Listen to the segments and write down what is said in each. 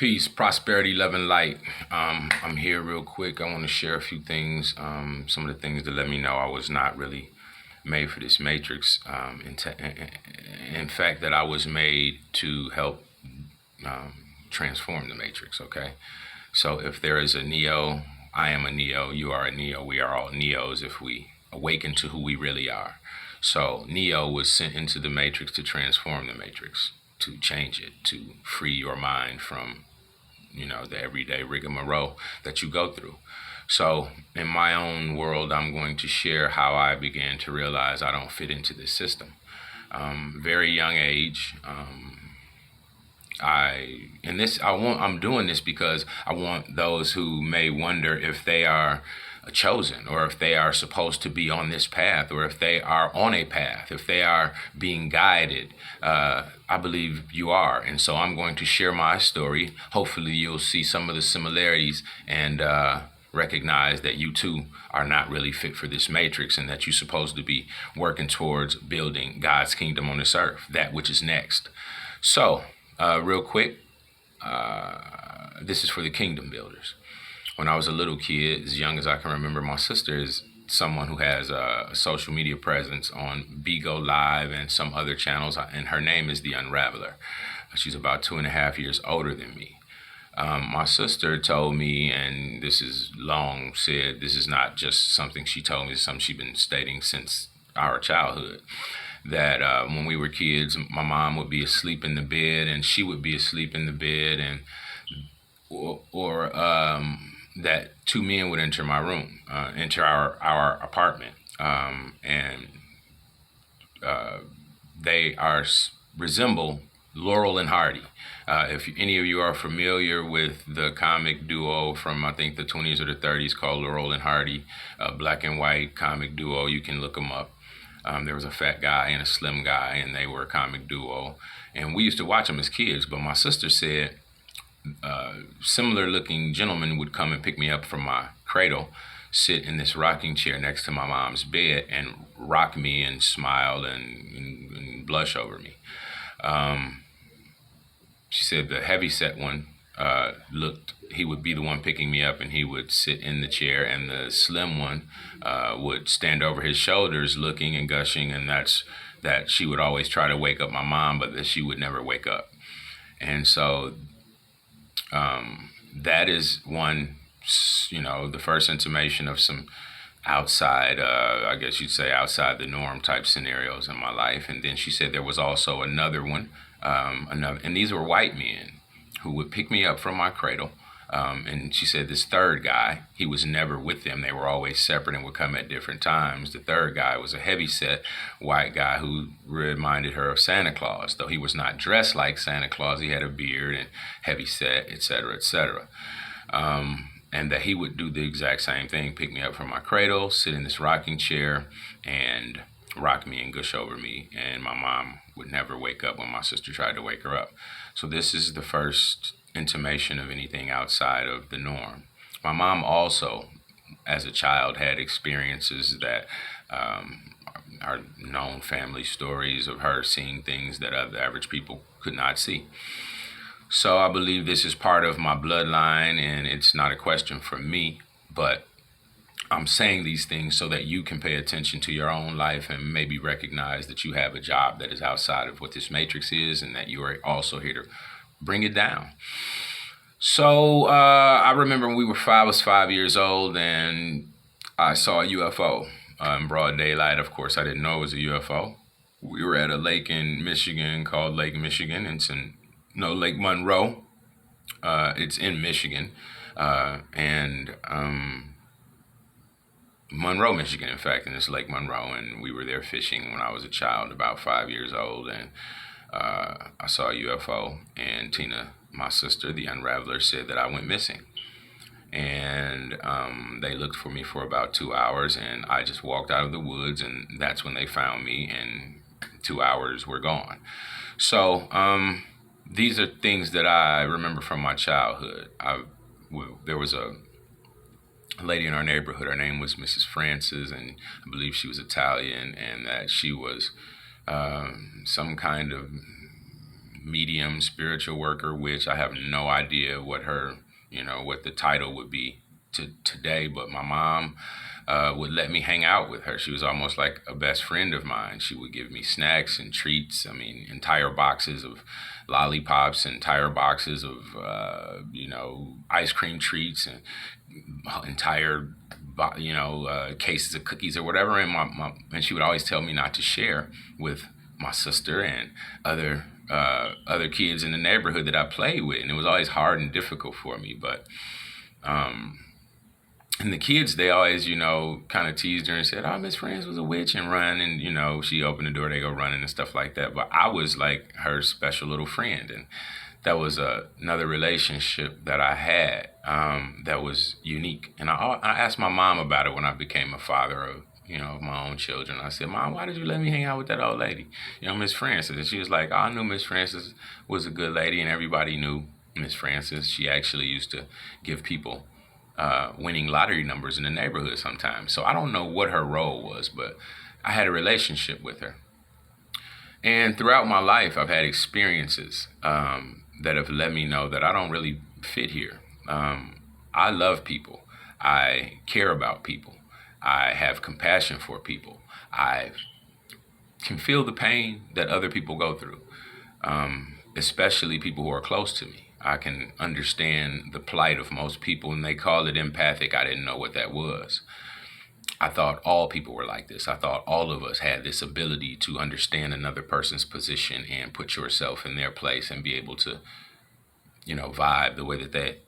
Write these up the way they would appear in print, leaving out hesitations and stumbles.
Peace, prosperity, love, and light. I'm here real quick. I want to share a few things. Some of the things that let me know I was not really made for this matrix. In fact, that I was made to help um, transform the matrix. Okay, so if there is a Neo, I am a Neo. You are a Neo. We are all Neos if we awaken to who we really are. So Neo was sent into the matrix to transform the matrix, to change it, to free your mind from the everyday rigmarole that you go through. So, in my own world, I'm going to share how I began to realize I don't fit into this system. Very young age. I'm doing this because I want those who may wonder if they are chosen, or if they are supposed to be on this path, or if they are on a path, if they are being guided. I believe you are. And so I'm going to share my story. Hopefully you'll see some of the similarities and recognize that you too are not really fit for this matrix, and that you're supposed to be working towards building God's kingdom on this earth, that which is next. So, real quick, this is for the kingdom builders. When I was a little kid, as young as I can remember, my sister is someone who has a social media presence on Bigo Live and some other channels, and her name is The Unraveler. She's about 2.5 years older than me. My sister told me, and this is long said, this is not just something she told me, it's something she's been stating since our childhood, that when we were kids, my mom would be asleep in the bed, and she would be asleep in the bed, and or that two men would enter my room, enter our apartment, and they resemble Laurel and Hardy. If any of you are familiar with the comic duo from, I think, the 20s or the 30s called Laurel and Hardy, black and white comic duo, you can look them up. There was a fat guy and a slim guy, and they were a comic duo. And we used to watch them as kids, but my sister said similar looking gentlemen would come and pick me up from my cradle, sit in this rocking chair next to my mom's bed, and rock me and smile and blush over me. She said the heavy set one he would be the one picking me up, and he would sit in the chair, and the slim one would stand over his shoulders looking and gushing, and that she would always try to wake up my mom, but that she would never wake up. And so that is one, the first intimation of some outside, I guess you'd say outside the norm type scenarios in my life. And then she said there was also another one, and these were white men who would pick me up from my cradle. And she said this third guy, he was never with them. They were always separate and would come at different times. The third guy was a heavy-set white guy who reminded her of Santa Claus, though he was not dressed like Santa Claus. He had a beard and heavy-set, et cetera, et cetera. And that he would do the exact same thing, pick me up from my cradle, sit in this rocking chair, and rock me and gush over me. And my mom would never wake up when my sister tried to wake her up. So this is the first intimation of anything outside of the norm. My mom also, as a child, had experiences that are known family stories of her seeing things that other average people could not see. So I believe this is part of my bloodline, and it's not a question for me, but I'm saying these things so that you can pay attention to your own life and maybe recognize that you have a job that is outside of what this matrix is, and that you are also here to bring it down. So I remember when I was 5 years old, and I saw a UFO in broad daylight. Of course, I didn't know it was a UFO. We were at a lake in Michigan called Lake Michigan. Lake Monroe. It's in Michigan, and Monroe, Michigan, in fact, and it's Lake Monroe. And we were there fishing when I was a child, about 5 years old, and I saw a UFO, and Tina, my sister, the Unraveler, said that I went missing. And they looked for me for about 2 hours, and I just walked out of the woods, and that's when they found me, and 2 hours were gone. So these are things that I remember from my childhood. There was a lady in our neighborhood. Her name was Mrs. Francis, and I believe she was Italian, and that she was some kind of medium, spiritual worker, which I have no idea what her, what the title would be today. But my mom would let me hang out with her. She was almost like a best friend of mine. She would give me snacks and treats. I mean, entire boxes of lollipops, entire boxes of, ice cream treats, and entire, cases of cookies or whatever. And she would always tell me not to share with my sister and other kids in the neighborhood that I played with. And it was always hard and difficult for me. But and the kids, they always, kind of teased her and said, "Oh, Miss Frances was a witch," and run. And, she opened the door, they go running and stuff like that. But I was like her special little friend. And that was another relationship that I had that was unique. And I asked my mom about it when I became a father of, my own children. I said, "Mom, why did you let me hang out with that old lady, Miss Frances?" And she was like, "Oh, I knew Miss Frances was a good lady," and everybody knew Miss Frances. She actually used to give people winning lottery numbers in the neighborhood sometimes. So I don't know what her role was, but I had a relationship with her. And throughout my life, I've had experiences that have let me know that I don't really fit here. I love people. I care about people. I have compassion for people. I can feel the pain that other people go through, especially people who are close to me. I can understand the plight of most people, and they call it empathic. I didn't know what that was. I thought all people were like this. I thought all of us had this ability to understand another person's position and put yourself in their place and be able to, vibe the way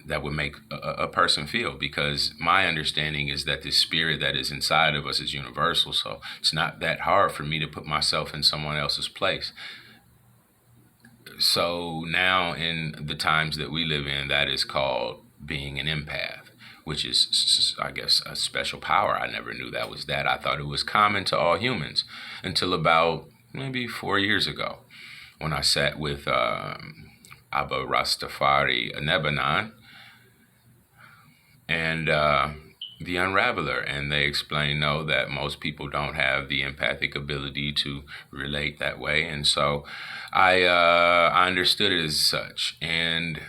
that would make a person feel. Because my understanding is that the spirit that is inside of us is universal. So it's not that hard for me to put myself in someone else's place. So now in the times that we live in, that is called being an empath, which is, I guess, a special power. I never knew that was that. I thought it was common to all humans until about maybe 4 years ago when I sat with Abba Rastafari Anebanan and the Unraveler, and they explained no, that most people don't have the empathic ability to relate that way. And so I understood it as such. And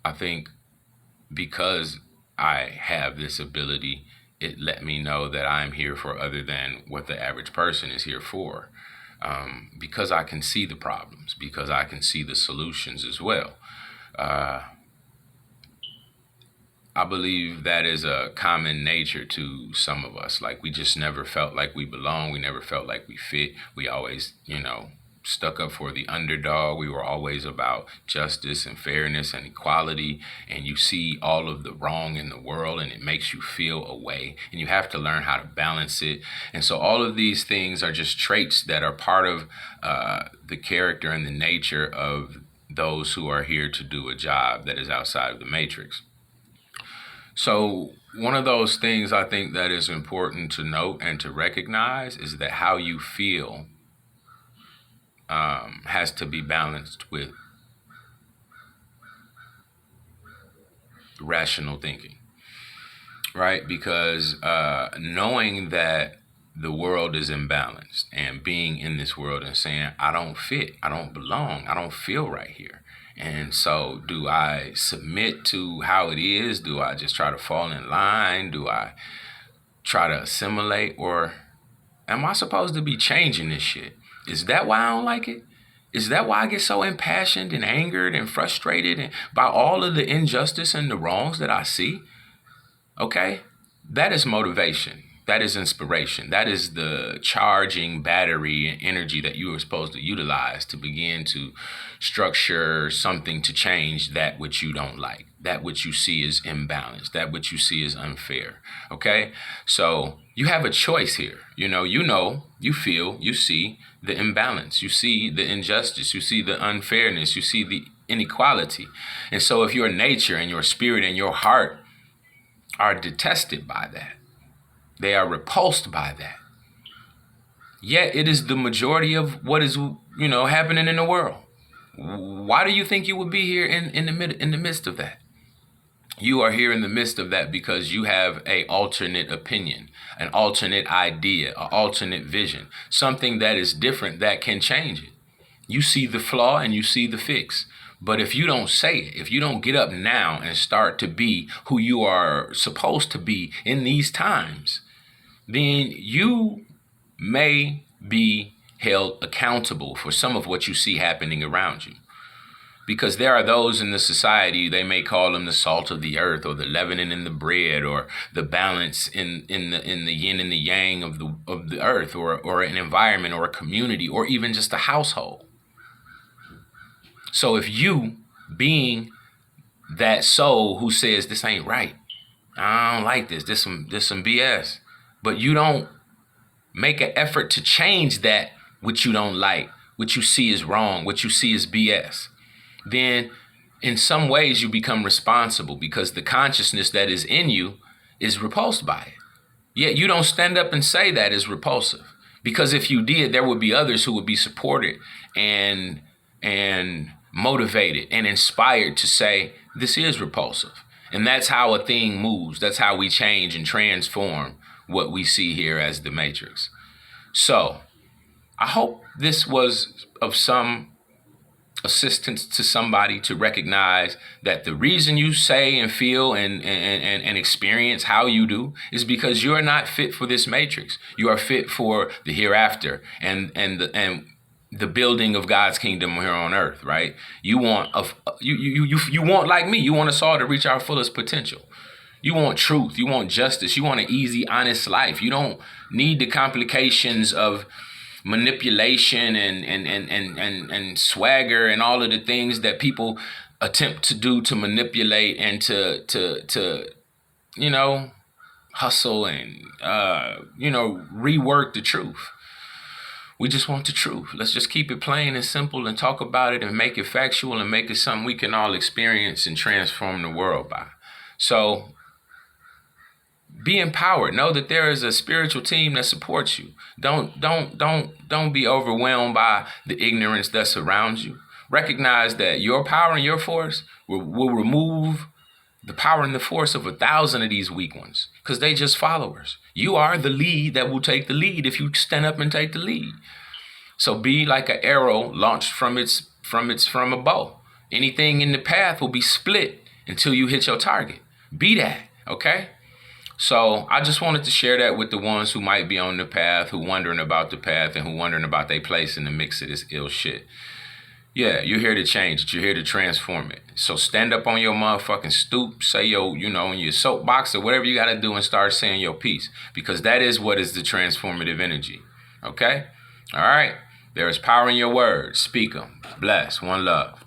I think because I have this ability, it let me know that I'm here for other than what the average person is here for. Because I can see the problems, because I can see the solutions as well. I believe that is a common nature to some of us. Like, we just never felt like we belong. We never felt like we fit. We always, stuck up for the underdog. We were always about justice and fairness and equality. And you see all of the wrong in the world and it makes you feel a way. And you have to learn how to balance it. And so all of these things are just traits that are part of the character and the nature of those who are here to do a job that is outside of the matrix. So one of those things I think that is important to note and to recognize is that how you feel has to be balanced with rational thinking, right? Because knowing that the world is imbalanced and being in this world and saying, I don't fit, I don't belong, I don't feel right here. And so do I submit to how it is? Do I just try to fall in line? Do I try to assimilate? Or am I supposed to be changing this shit? Is that why I don't like it? Is that why I get so impassioned and angered and frustrated by all of the injustice and the wrongs that I see? Okay, that is motivation. That is inspiration. That is the charging battery and energy that you are supposed to utilize to begin to structure something to change that which you don't like, that which you see is imbalanced, that which you see is unfair. Okay, so you have a choice here. You feel, you see the imbalance, you see the injustice, you see the unfairness, you see the inequality. And so if your nature and your spirit and your heart are detested by that, they are repulsed by that, yet it is the majority of what is, happening in the world. Why do you think you would be here in the midst of that? You are here in the midst of that because you have an alternate opinion, an alternate idea, an alternate vision, something that is different that can change it. You see the flaw and you see the fix. But if you don't say it, if you don't get up now and start to be who you are supposed to be in these times, then you may be held accountable for some of what you see happening around you. Because there are those in the society, they may call them the salt of the earth, or the leavening in the bread, or the balance in the yin and the yang of the earth, or an environment, or a community, or even just a household. So if you, being that soul who says this ain't right, I don't like this some BS, but you don't make an effort to change that which you don't like, what you see is wrong, what you see is BS, then in some ways you become responsible, because the consciousness that is in you is repulsed by it. Yet you don't stand up and say that is repulsive, because if you did, there would be others who would be supported and motivated and inspired to say this is repulsive. And that's how a thing moves. That's how we change and transform what we see here as the Matrix. So I hope this was of some assistance to somebody to recognize that the reason you say and feel and experience how you do is because you're not fit for this matrix. You are fit for the hereafter and the building of God's kingdom here on earth, right? You want you want, like me, you want us all to reach our fullest potential. You want truth, you want justice, you want an easy, honest life. You don't need the complications of manipulation and swagger and all of the things that people attempt to do to manipulate and to hustle and rework the truth. We just want the truth. Let's just keep it plain and simple and talk about it and make it factual and make it something we can all experience and transform the world by. So be empowered. Know that there is a spiritual team that supports you. Don't be overwhelmed by the ignorance that surrounds you. Recognize that your power and your force will remove the power and the force of 1,000 of these weak ones, because they just followers. You are the lead that will take the lead if you stand up and take the lead. So be like an arrow launched from a bow. Anything in the path will be split until you hit your target. Be that, okay? So I just wanted to share that with the ones who might be on the path, who wondering about the path, and who wondering about their place in the mix of this ill shit. Yeah, you're here to change it. You're here to transform it. So stand up on your motherfucking stoop, say in your soapbox or whatever you got to do, and start saying your piece, because that is what is the transformative energy. Okay? All right? There is power in your words. Speak them. Bless. One love.